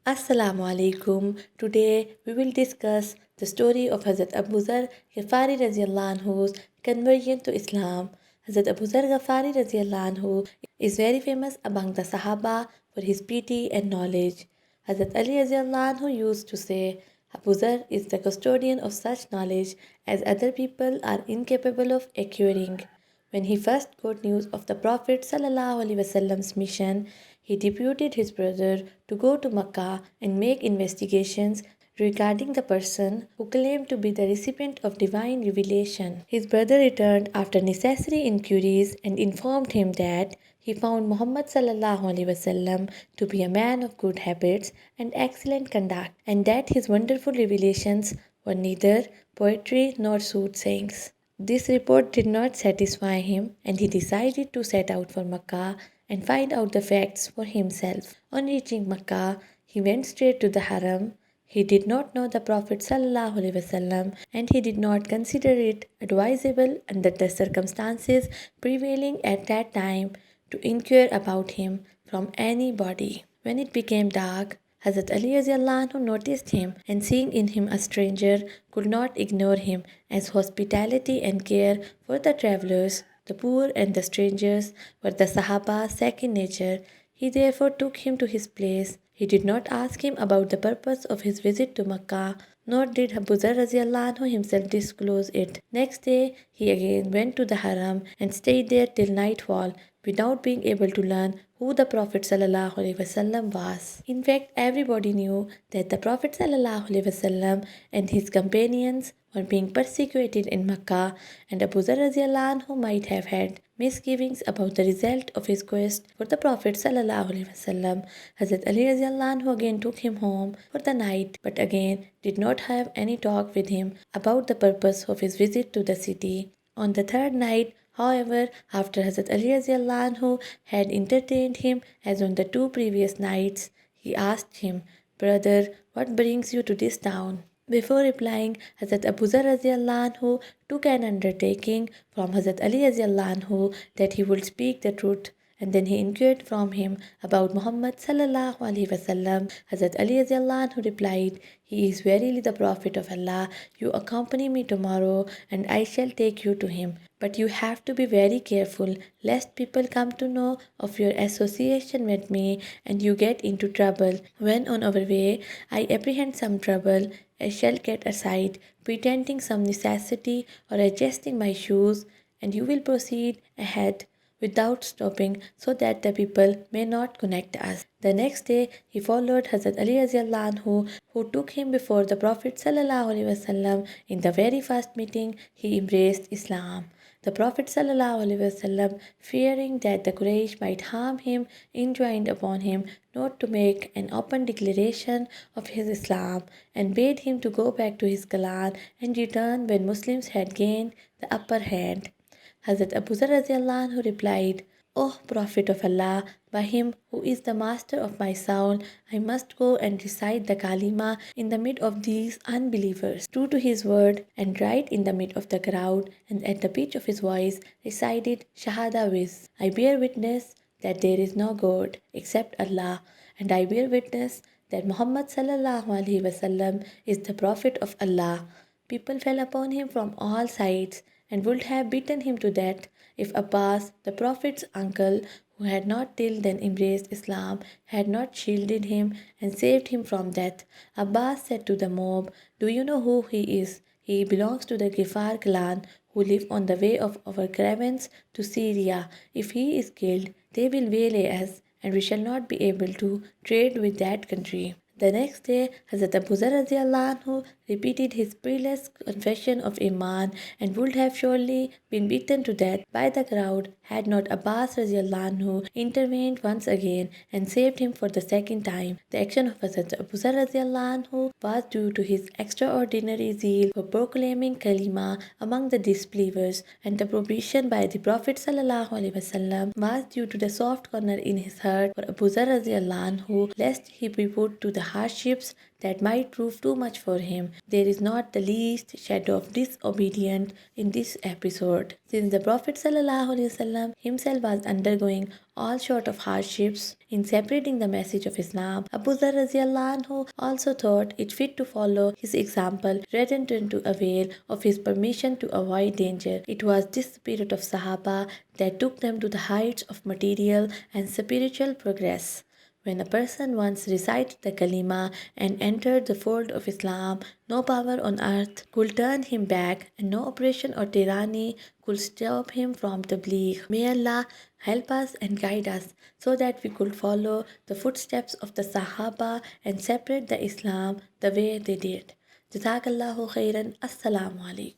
Assalamu alaikum. Today we will discuss the story of Hazrat Abu Zar Ghafari radiallahu anhu's conversion to Islam. Hazrat Abu Zar Ghafari radiallahu anhu is very famous among the Sahaba for his piety and knowledge. Hazrat Ali radiallahu anhu used to say, Abu Zar is the custodian of such knowledge as other people are incapable of acquiring. When he first got news of the Prophet ﷺ's mission, he deputed his brother to go to Mecca and make investigations regarding the person who claimed to be the recipient of divine revelation. His brother returned after necessary inquiries and informed him that he found Muhammad to be a man of good habits and excellent conduct, and that his wonderful revelations were neither poetry nor soothsayings. This report did not satisfy him, and he decided to set out for Makkah and find out the facts for himself. On reaching Makkah, he went straight to the Haram. He did not know the Prophet ﷺ, and he did not consider it advisable under the circumstances prevailing at that time to inquire about him from anybody. When it became dark, Hazrat Ali Radiallahu anhu noticed him, and seeing in him a stranger, could not ignore him, as hospitality and care for the travelers, the poor and the strangers were the Sahaba's second nature. He therefore took him to his place. He did not ask him about the purpose of his visit to Makkah, nor did Abu Zar radiallahu anhu himself disclose it. Next day, he again went to the Haram and stayed there till nightfall without being able to learn who the Prophet ﷺ was. In fact, everybody knew that the Prophet ﷺ and his companions were being persecuted in Mecca, and Abu Zar radiallahu anhu might have had misgivings about the result of his quest for the Prophet ﷺ. Hazrat Ali radiallahu anhu again took him home for the night, but again did not have any talk with him about the purpose of his visit to the city. On the third night, however, after Hazrat Ali radiallahu anhu had entertained him as on the two previous nights, he asked him, Brother, what brings you to this town? Before replying, Hazrat Abu Zar radiallahu anhu took an undertaking from Hazrat Ali radiallahu anhu that he would speak the truth, and then he inquired from him about Muhammad sallallahu alaihi wasallam. Hazrat Ali radiallahu anhu replied, He is verily the Prophet of Allah. You accompany me tomorrow, and I shall take you to him. But you have to be very careful, lest people come to know of your association with me and you get into trouble. When on our way, I apprehend some trouble, I shall get aside, pretending some necessity or adjusting my shoes, and you will proceed ahead without stopping so that the people may not connect us. The next day he followed Hazrat Ali radiallahu anhu, who took him before the Prophet sallallahu alaihi wasallam. In the very first meeting he embraced Islam. The Prophet ﷺ, fearing that the Quraysh might harm him, enjoined upon him not to make an open declaration of his Islam, and bade him to go back to his clan and return when Muslims had gained the upper hand. Hazrat Abu Zar radiallahu anhu replied, O Prophet of Allah, by him who is the master of my soul, I must go and recite the kalima in the midst of these unbelievers. True to his word, and right in the midst of the crowd, and at the pitch of his voice, recited Shahada Wiz. I bear witness that there is no God except Allah, and I bear witness that Muhammad sallallahu alaihi wasallam is the Prophet of Allah. People fell upon him from all sides and would have beaten him to death if Abbas, the Prophet's uncle, who had not till then embraced Islam, had not shielded him and saved him from death. Abbas said to the mob, Do you know who he is? He belongs to the Ghifar clan who live on the way of our caravans to Syria. If he is killed, they will waylay us, and we shall not be able to trade with that country. The next day, Hazrat Abu Zar radiallahu anhu repeated his peerless confession of Iman and would have surely been beaten to death by the crowd had not Abbas radiallahu anhu intervened once again and saved him for the second time. The action of Hazrat Abu Zar radiallahu anhu was due to his extraordinary zeal for proclaiming kalima among the disbelievers, and the prohibition by the Prophet sallallahu alaihi wasallam was due to the soft corner in his heart for Abu Zar radiallahu anhu lest he be put to the hardships that might prove too much for him. There is not the least shadow of disobedience in this episode. Since the Prophet ﷺ himself was undergoing all sort of hardships in separating the message of Islam, Abu Dharr radiallahu anhu also thought it fit to follow his example rather than to avail of his permission to avoid danger. It was this spirit of Sahaba that took them to the heights of material and spiritual progress. When a person once recited the kalima and entered the fold of Islam, no power on earth could turn him back, and no oppression or tyranny could stop him from tabligh. May Allah help us and guide us so that we could follow the footsteps of the Sahaba and separate the Islam the way they did. Jazakallahu khairan. Assalamu alaikum.